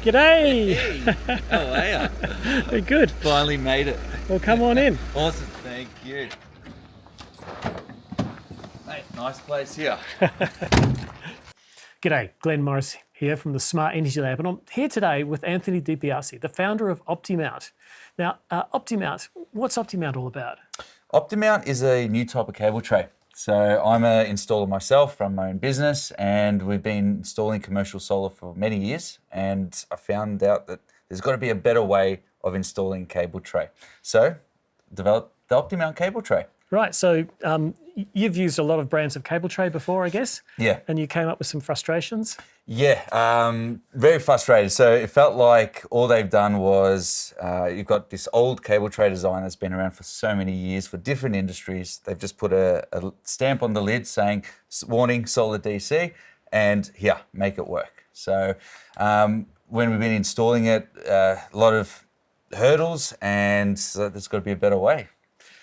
G'day! Hey, how are you? Very good. Finally made it. Well, come on in. Awesome, thank you. Hey, nice place here. G'day, Glenn Morris here from the Smart Energy Lab, and I'm here today with Anthony DiBiase, the founder of OptiMount. Now, OptiMount, what's OptiMount all about? OptiMount is a new type of cable tray. So I'm an installer myself from my own business, and we've been installing commercial solar for many years, and I found out that there's got to be a better way of installing cable tray. So developed the OptiMount cable tray. Right, so you've used a lot of brands of cable tray before, I guess? Yeah. And you came up with some frustrations? Yeah, very frustrated. So it felt like all they've done was you've got this old cable tray design that's been around for so many years for different industries. They've just put a stamp on the lid saying, warning, solar DC, and here, make it work. So when we've been installing it, a lot of hurdles, and so there's got to be a better way.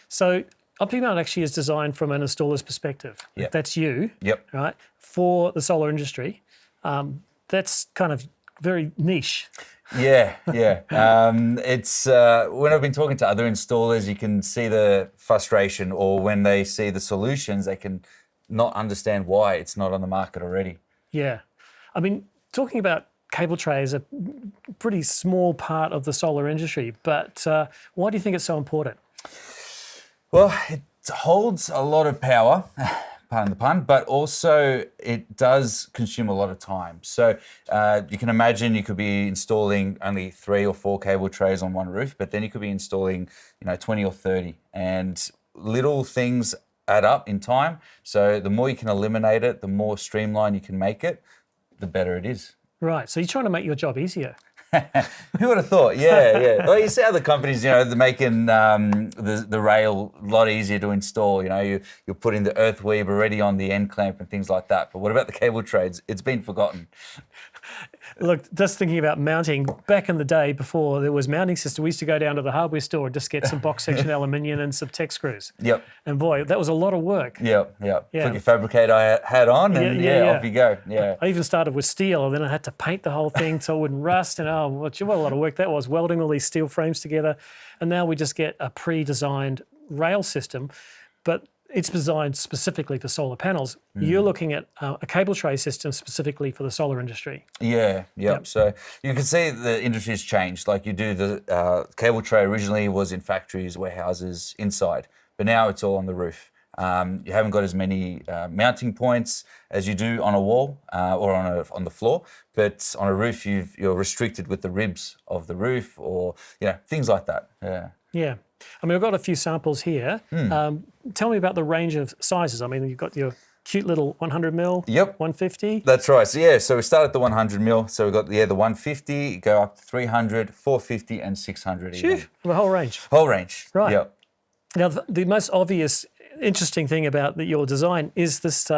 So OptiMount actually is designed from an installer's perspective. Yep. That's you, Yep. right, for the solar industry. That's kind of very niche. Yeah. It's when I've been talking to other installers, you can see the frustration, or when they see the solutions, they can not understand why it's not on the market already. Yeah. I mean, talking about cable tray is a pretty small part of the solar industry, but why do you think it's so important? Well, it holds a lot of power, pardon the pun, but also it does consume a lot of time. So you can imagine you could be installing only 3 or 4 cable trays on one roof, but then you could be installing, 20 or 30, and little things add up in time. So the more you can eliminate it, the more streamlined you can make it, the better it is. Right. So you're trying to make your job easier. Who would have thought? Yeah. Well, you see other companies, they're making the rail a lot easier to install. You're putting the earth weave already on the end clamp and things like that. But what about the cable trays? It's been forgotten. Look, just thinking about mounting, back in the day before there was mounting system, we used to go down to the hardware store and just get some box section aluminium and some tech screws. Yep. And boy, that was a lot of work. Yep. Yeah. Put your fabricator hat on and off you go. Yeah. I even started with steel, and then I had to paint the whole thing so it wouldn't rust. And what a lot of work that was, welding all these steel frames together. And now we just get a pre-designed rail system, but it's designed specifically for solar panels. You're looking at a cable tray system specifically for the solar industry. Yeah. So you can see the industry's changed. Like you do the cable tray originally was in factories, warehouses, inside, but now it's all on the roof. You haven't got as many mounting points as you do on a wall or on the floor, but on a roof you're restricted with the ribs of the roof, or things like that. Yeah. I mean, I've got a few samples here. Tell me about the range of sizes. I mean, you've got your cute little 100 mil, Yep. 150. That's right. So we start at the 100 mil. So we've got the 150, go up to 300, 450, and 600 even. The whole range. Whole range. Right. Yep. Now, the most obvious, interesting thing about your design is this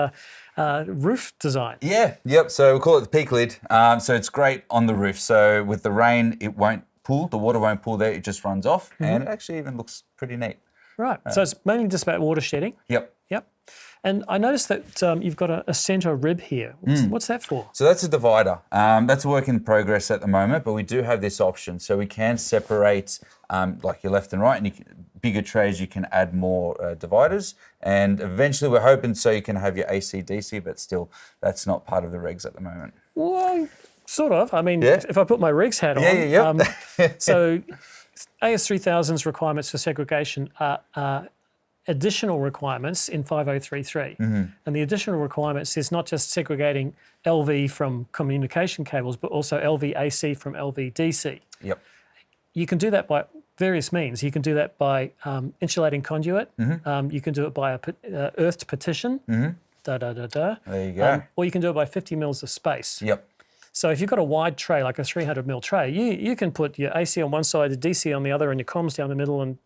roof design. Yeah. Yep. So we call it the peak lid. So it's great on the roof. So with the rain, it won't pool. The water won't pool there. It just runs off, and it actually even looks pretty neat. Right. So it's mainly just about water shedding. Yep. And I noticed that you've got a centre rib here. What's that for? So that's a divider. That's a work in progress at the moment, but we do have this option. So we can separate like your left and right, and bigger trays, you can add more dividers. And eventually we're hoping so you can have your AC, DC, but still that's not part of the regs at the moment. Well, sort of. I mean, if I put my regs hat on. So AS3000's requirements for segregation are additional requirements in 5033. And the additional requirements is not just segregating LV from communication cables, but also LV AC from LV DC. Yep. You can do that by various means. You can do that by insulating conduit. You can do it by a earthed partition. There you go. Or you can do it by 50 mils of space. Yep. So if you've got a wide tray, like a 300 mil tray, you can put your AC on one side, the DC on the other, and your comms down the middle, and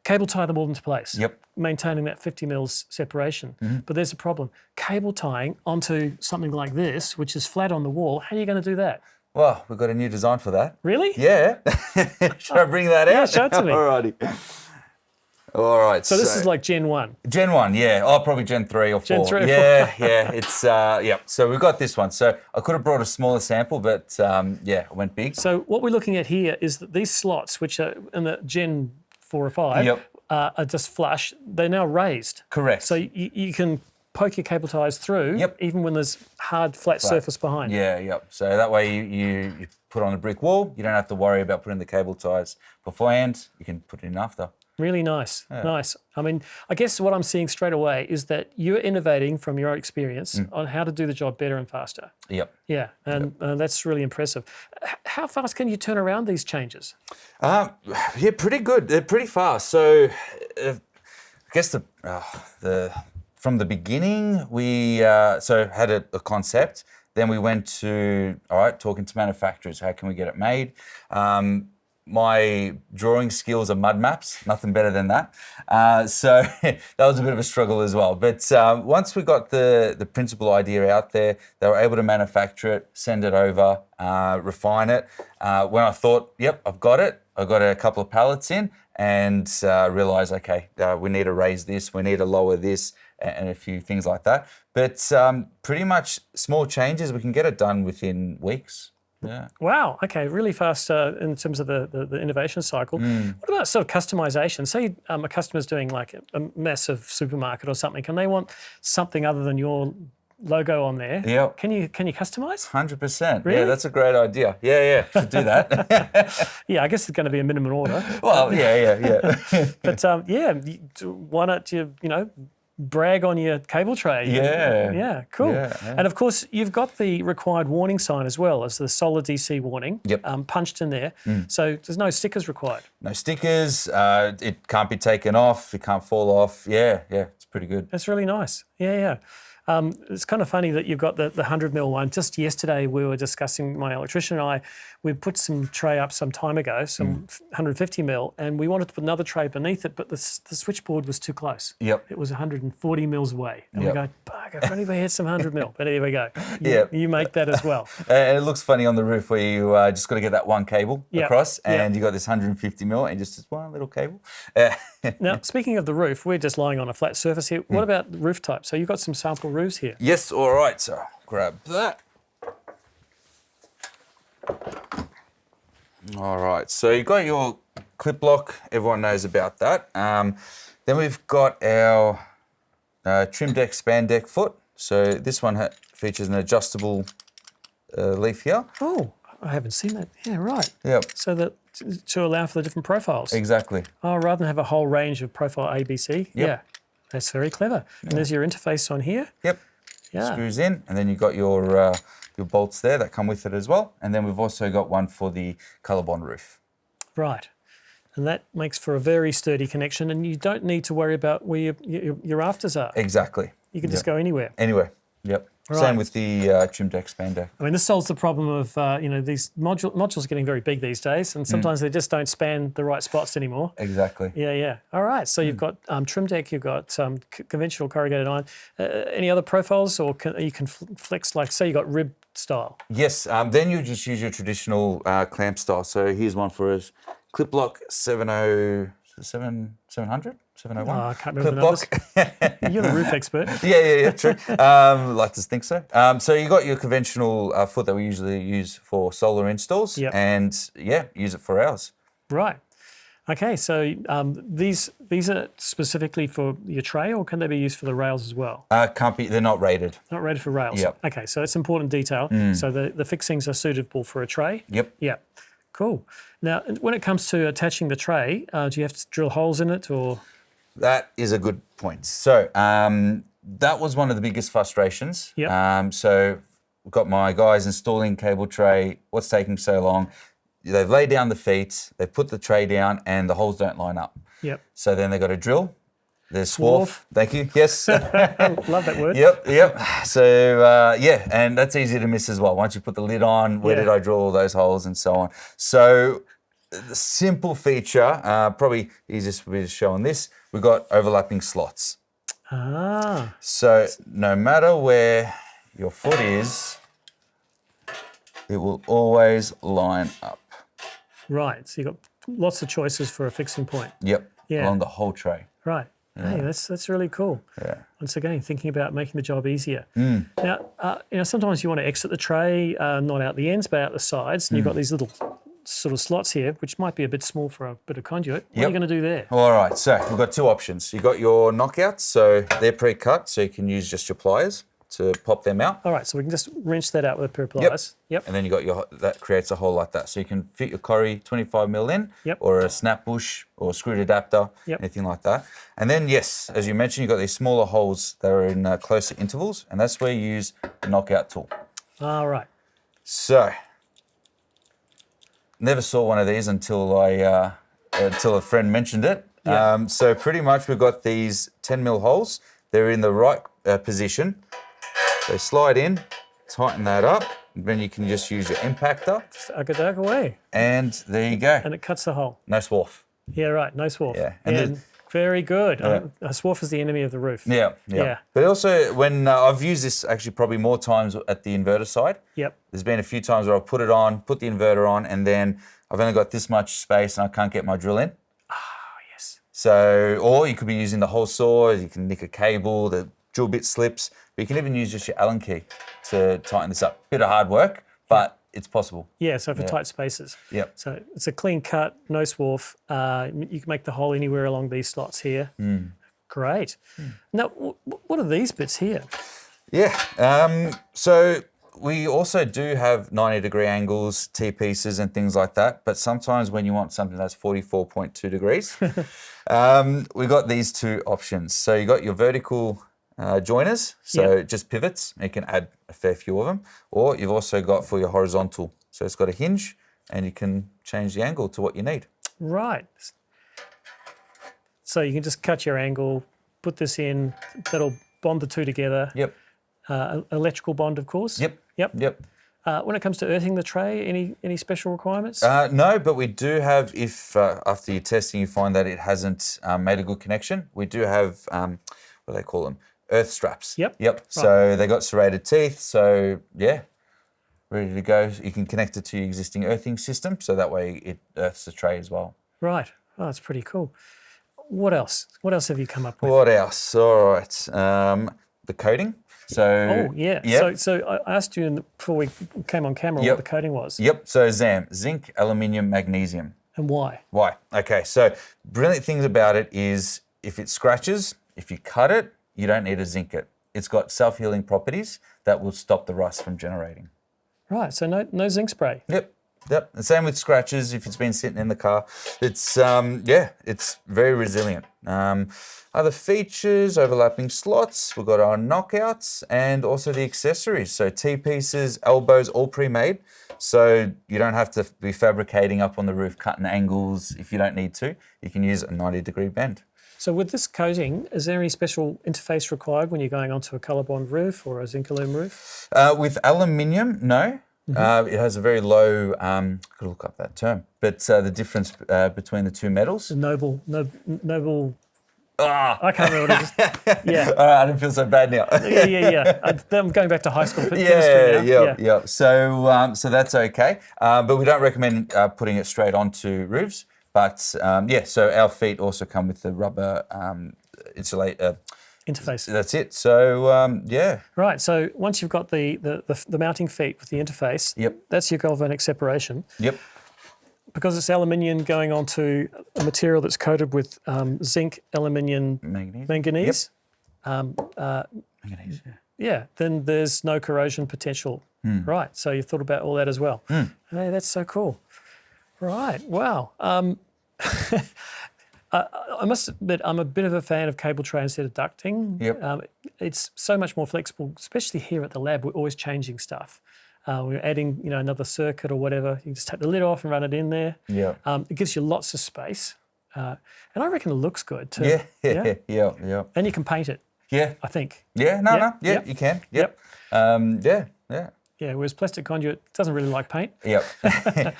cable tie them all into place. Yep. Maintaining that 50 mils separation. But there's a problem. Cable tying onto something like this, which is flat on the wall, how are you going to do that? Well, we've got a new design for that. Really? Yeah. Should I bring that out? Yeah, show it to me. Alrighty. All right. So this is like Gen 1. Gen 1, yeah. Oh, probably Gen 3 or 4. Gen 3 or 4. Yeah. It's, yeah. So we've got this one. So I could have brought a smaller sample, but yeah, it went big. So what we're looking at here is that these slots, which are in the Gen 4 or 5, are just flush. They're now raised. Correct. So you can poke your cable ties through, even when there's hard, flat surface behind. Yeah. So that way you put on a brick wall. You don't have to worry about putting the cable ties beforehand. You can put it in after. Really nice, nice. I mean, I guess what I'm seeing straight away is that you're innovating from your own experience on how to do the job better and faster. Yep. Yeah, and that's really impressive. How fast can you turn around these changes? Yeah, pretty good. They're pretty fast. So I guess from the beginning, we so had a concept. Then we went to, talking to manufacturers. How can we get it made? My drawing skills are mud maps, nothing better than that. So that was a bit of a struggle as well. But once we got the principal idea out there, they were able to manufacture it, send it over, refine it. When I thought, yep, I've got it, I got a couple of pallets in and realized, okay, we need to raise this, we need to lower this, and a few things like that. But pretty much small changes, we can get it done within weeks. Yeah. Wow. Okay. Really fast in terms of the innovation cycle. What about sort of customization? Say a customer's doing like a massive supermarket or something, and they want something other than your logo on there. Yep. Can you customize? 100%. Really? Yeah, that's a great idea. Yeah. Should do that. Yeah, I guess it's going to be a minimum order. Well, yeah. But why not you brag on your cable tray? Yeah, cool. Yeah. And of course, you've got the required warning sign as well as the solid DC warning punched in there. So there's no stickers required. No stickers. It can't be taken off. It can't fall off. Yeah. It's pretty good. That's really nice. Yeah. It's kind of funny that you've got the 100mm one. Just yesterday, we were discussing, my electrician and I, we put some tray up some time ago, some 150mm, and we wanted to put another tray beneath it, but the switchboard was too close. Yep. It was 140mm away. And we go, bugger, if only we had some 100mm. But here we go. You make that as well. And it looks funny on the roof where you just got to get that one cable across, and you got this 150mm and just this one little cable. Now, speaking of the roof, we're just lying on a flat surface here. What about the roof type? So you've got some sample roofs here. Yes, all right. So grab that. All right. So you've got your clip lock. Everyone knows about that. Then we've got our trim deck, span deck foot. So this one features an adjustable leaf here. Oh, I haven't seen that. Yeah, right. Yep. So that to allow for the different profiles. Exactly. Oh, rather than have a whole range of profile A, B, C. Yep. Yeah, that's very clever. And there's your interface on here. Yep. Yeah. Screws in, and then you've got your bolts there that come with it as well. And then we've also got one for the ColourBond roof. Right. And that makes for a very sturdy connection, and you don't need to worry about where your rafters are. Exactly. You can just go anywhere. Anywhere. Yep. Right. Same with the trim deck, span deck. I mean, this solves the problem of, these modules are getting very big these days, and sometimes they just don't span the right spots anymore. Exactly. Yeah. All right. So you've got trim deck, you've got conventional corrugated iron. Any other profiles, or you can flex, like, say you got rib style? Yes. Then you just use your traditional clamp style. So here's one for us. Clip lock 700? 701? Oh, I can't remember the numbers. You're the roof expert. Yeah, true. Like to think so. So you got your conventional foot that we usually use for solar installs, and use it for ours. Right. Okay, so these are specifically for your tray, or can they be used for the rails as well? Can't be. They're not rated. Not rated for rails. Yep. Okay, so that's important detail. So the fixings are suitable for a tray. Yep. Yep. Cool. Now, when it comes to attaching the tray, do you have to drill holes in it, or? That is a good point. So that was one of the biggest frustrations. Yep. So we've got my guys installing cable tray. What's taking so long? They've laid down the feet, they've put the tray down, and the holes don't line up. Yep. So then they've got to drill. There's swarf. Thank you. Yes. Love that word. Yep. So, and that's easy to miss as well. Once you put the lid on, where did I drill all those holes and so on? So the simple feature, probably easiest for me to show on this, we've got overlapping slots. Ah. So no matter where your foot is, it will always line up. Right. So you've got lots of choices for a fixing point. Yep. Yeah. Along the whole tray. Right. Hey, that's really cool. Yeah. Once again, thinking about making the job easier. Now, sometimes you want to exit the tray, not out the ends, but out the sides, and you've got these little sort of slots here, which might be a bit small for a bit of conduit. What are you going to do there? All right, so we've got two options. You've got your knockouts, so they're pre-cut, so you can use just your pliers to pop them out. All right, so we can just wrench that out with a pair of pliers. Yep. And then you got that creates a hole like that. So you can fit your Corrie 25mm in, or a snap bush or a screwed adapter, anything like that. And then, yes, as you mentioned, you've got these smaller holes that are in closer intervals, and that's where you use the knockout tool. All right. So, never saw one of these until until a friend mentioned it. So pretty much we've got these 10mm holes. They're in the right position. They slide in, tighten that up, and then you can just use your impactor. Just ugga away. And there you go. And it cuts the hole. No swarf. Yeah, right. No swarf. Yeah. And very good. A swarf is the enemy of the roof. Yeah. But also, when I've used this actually probably more times at the inverter side. Yep. There's been a few times where I've put it on, put the inverter on, and then I've only got this much space and I can't get my drill in. Yes. So, or you could be using the hole saw, you can nick a cable, the drill bit slips, but you can even use just your Allen key to tighten this up. Bit of hard work, but it's possible. Yeah, so for tight spaces. Yep. So it's a clean cut, no swarf. You can make the hole anywhere along these slots here. Great. Now, what are these bits here? Yeah, so we also do have 90-degree angles, T-pieces and things like that, but sometimes when you want something that's 44.2 degrees, we got these two options. So you got your vertical joiners, so just pivots, you can add a fair few of them, or you've also got for your horizontal. So it's got a hinge and you can change the angle to what you need. Right. So you can just cut your angle, put this in, that'll bond the two together. Yep. Electrical bond, of course. Yep. When it comes to earthing the tray, any special requirements? No, but we do have, if after your testing you find that it hasn't made a good connection, we do have, what do they call them? Earth straps. Yep. Right. So they got serrated teeth, so yeah, ready to go. You can connect it to your existing earthing system, so that way it earths the tray as well. Right. Oh, that's pretty cool. What else? What else have you come up with? What else? All right. The coating. So, So I asked you before we came on camera what the coating was. Yep. So ZAM, zinc, aluminium, magnesium. And why? Why? Okay. So brilliant things about it is if it scratches, if you cut it, you don't need to zinc it. It's got self-healing properties that will stop the rust from generating. Right. So no zinc spray. Yep. And same with scratches. If it's been sitting in the car, it's it's very resilient. Other features, overlapping slots. We've got our knockouts and also the accessories. So T-pieces, elbows, all pre-made. So you don't have to be fabricating up on the roof, cutting angles if you don't need to. You can use a 90-degree bend. So with this coating, is there any special interface required when you're going onto a ColourBond roof or a Zinc-Alume roof? With aluminium, no. It has a very low, I've got to look up that term, but the difference between the two metals. Noble. I can't remember what it is. Yeah. I don't feel so bad now. Yeah. I'm going back to high school for chemistry now. Yeah. So that's okay, but we don't recommend putting it straight onto roofs. But so our feet also come with the rubber interface. That's it. So Right. So once you've got the mounting feet with the interface, that's your galvanic separation. Yep. Because it's aluminium going onto a material that's coated with zinc, aluminium, manganese. Manganese. Yeah. Then there's no corrosion potential. Right. So you've thought about all that as well. Hey, that's so cool. Right. Wow. I must admit, I'm a bit of a fan of cable tray instead of ducting. Yep. It's so much more flexible, especially here at the lab. We're always changing stuff. We're adding, another circuit or whatever. You can just take the lid off and run it in there. Yeah. It gives you lots of space, and I recken it looks good too. Yeah. And you can paint it. Yeah. I think. Yeah. Yeah. You can. Yep. Yeah, whereas plastic conduit doesn't really like paint. Yep.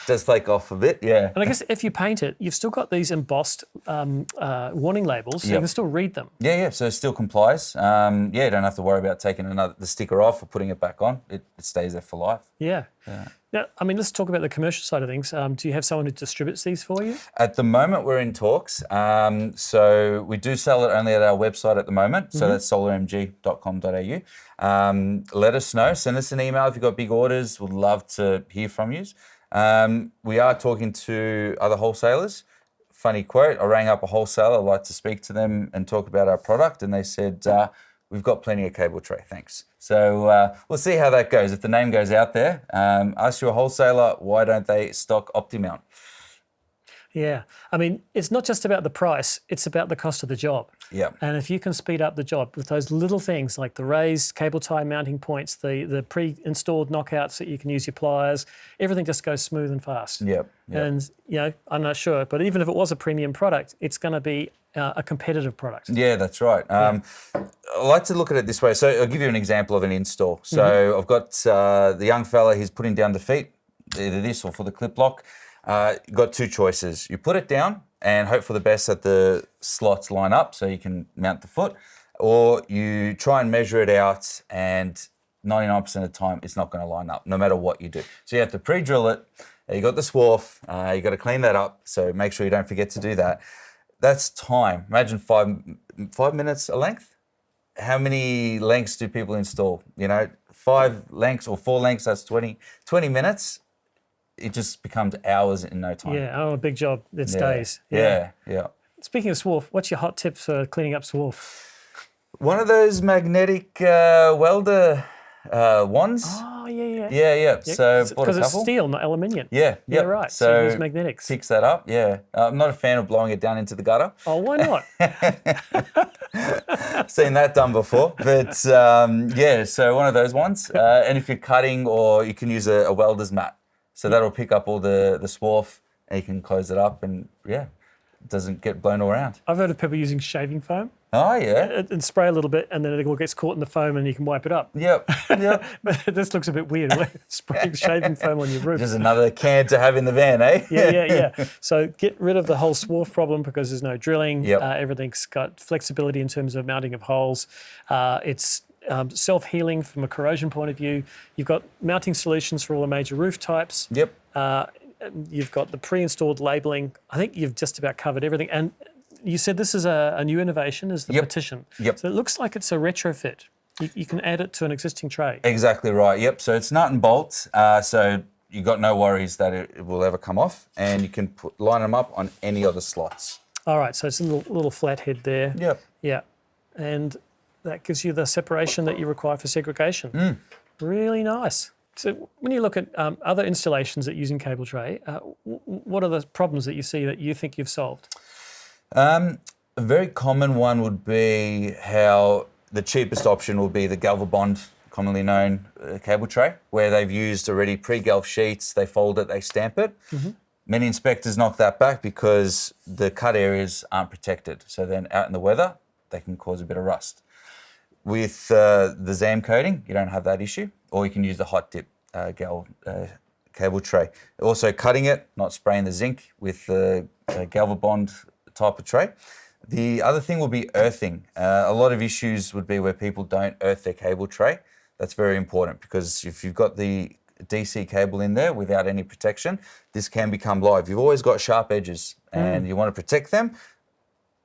Does flake off a bit, yeah. And I guess if you paint it, you've still got these embossed warning labels, so you can still read them. Yeah, so it still complies. You don't have to worry about taking the sticker off or putting it back on. It stays there for life. Yeah. Now, I mean, let's talk about the commercial side of things. Do you have someone who distributes these for you? At the moment, we're in talks. So we do sell it only at our website at the moment. So that's solarmg.com.au. Let us know. Send us an email if you've got big orders. We'd love to hear from you. We are talking to other wholesalers. Funny quote, I rang up a wholesaler. I'd like to speak to them and talk about our product. And they said, we've got plenty of cable tray, thanks. So we'll see how that goes. If the name goes out there, ask your wholesaler, why don't they stock OptiMount? Yeah, I mean, it's not just about the price, it's about the cost of the job. Yeah. And if you can speed up the job with those little things like the raised cable tie mounting points, the pre-installed knockouts that you can use your pliers, everything just goes smooth and fast. Yep. And, I'm not sure, but even if it was a premium product, it's going to be a competitive product. Yeah, that's right. I like to look at it this way. So I'll give you an example of an install. So I've got the young fella, he's putting down the feet, either this or for the clip lock. You've got two choices. You put it down and hope for the best that the slots line up so you can mount the foot, or you try and measure it out and 99% of the time it's not going to line up no matter what you do. So you have to pre-drill it. You got the swarf. You got to clean that up. So make sure you don't forget to do that. That's time. Imagine 5 minutes a length. How many lengths do people install? 5 lengths or 4 lengths, that's 20 minutes. It just becomes hours in no time. Yeah, a big job. It's days. Yeah. Speaking of swarf, what's your hot tip for cleaning up swarf? One of those magnetic welder wands. Oh, yeah. Yeah. So bought a because it's couple. steel, not aluminium. Yeah, right. So you use magnetics. Picks that up. Yeah, I'm not a fan of blowing it down into the gutter. Oh, why not? Seen that done before, but so one of those ones. And if you're cutting, or you can use a welder's mat, so that'll pick up all the swarf, and you can close it up, and it doesn't get blown all around. I've heard of people using shaving foam. Oh yeah. And spray a little bit, and then it all gets caught in the foam, and you can wipe it up. Yep. But this looks a bit weird, spraying shaving foam on your roof. Just another can to have in the van, eh? Yeah. So get rid of the whole swarf problem because there's no drilling. Yep. Everything's got flexibility in terms of mounting of holes. It's self-healing from a corrosion point of view. You've got mounting solutions for all the major roof types. Yep. You've got the pre-installed labelling. I think you've just about covered everything. And you said this is a new innovation, is the partition. Yep. So it looks like it's a retrofit. You can add it to an existing tray. Exactly right. Yep. So it's nut and bolt. So you got no worries that it will ever come off, and you can line them up on any of the slots. All right. So it's a little flat head there. Yep. Yeah. And that gives you the separation that you require for segregation. Really nice. So when you look at other installations that use cable tray, what are the problems that you see that you think you've solved? A very common one would be how the cheapest option will be the Galvabond, commonly known cable tray, where they've used already pre-galv sheets, they fold it, they stamp it. Many inspectors knock that back because the cut areas aren't protected. So then out in the weather, they can cause a bit of rust. With the ZAM coating, you don't have that issue, or you can use the hot dip cable tray. Also cutting it, not spraying the zinc with the Galvabond type of tray. The other thing will be earthing. A lot of issues would be where people don't earth their cable tray. That's very important because if you've got the DC cable in there without any protection, this can become live. You've always got sharp edges and you want to protect them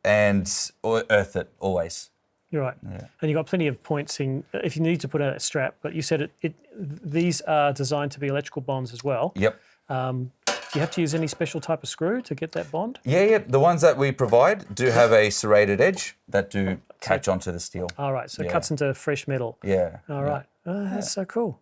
and earth it always. You're right. Yeah. And you've got plenty of points in if you need to put out a strap, but you said these are designed to be electrical bonds as well. Yep. Do you have to use any special type of screw to get that bond? Yeah. The ones that we provide do have a serrated edge that do catch onto the steel. All right, so it cuts into fresh metal. Yeah. All right. That's so cool.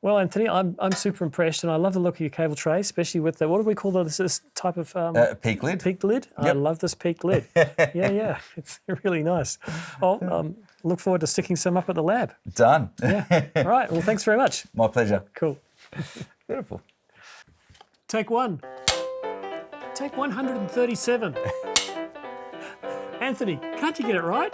Well, Anthony, I'm super impressed, and I love the look of your cable tray, especially with the, what do we call this type of peak lid? Peaked lid. Yep. I love this peaked lid. Yeah, it's really nice. I'll look forward to sticking some up at the lab. Done. Yeah. All right. Well, thanks very much. My pleasure. Cool. Beautiful. Take one. Take 137. Anthony, can't you get it right?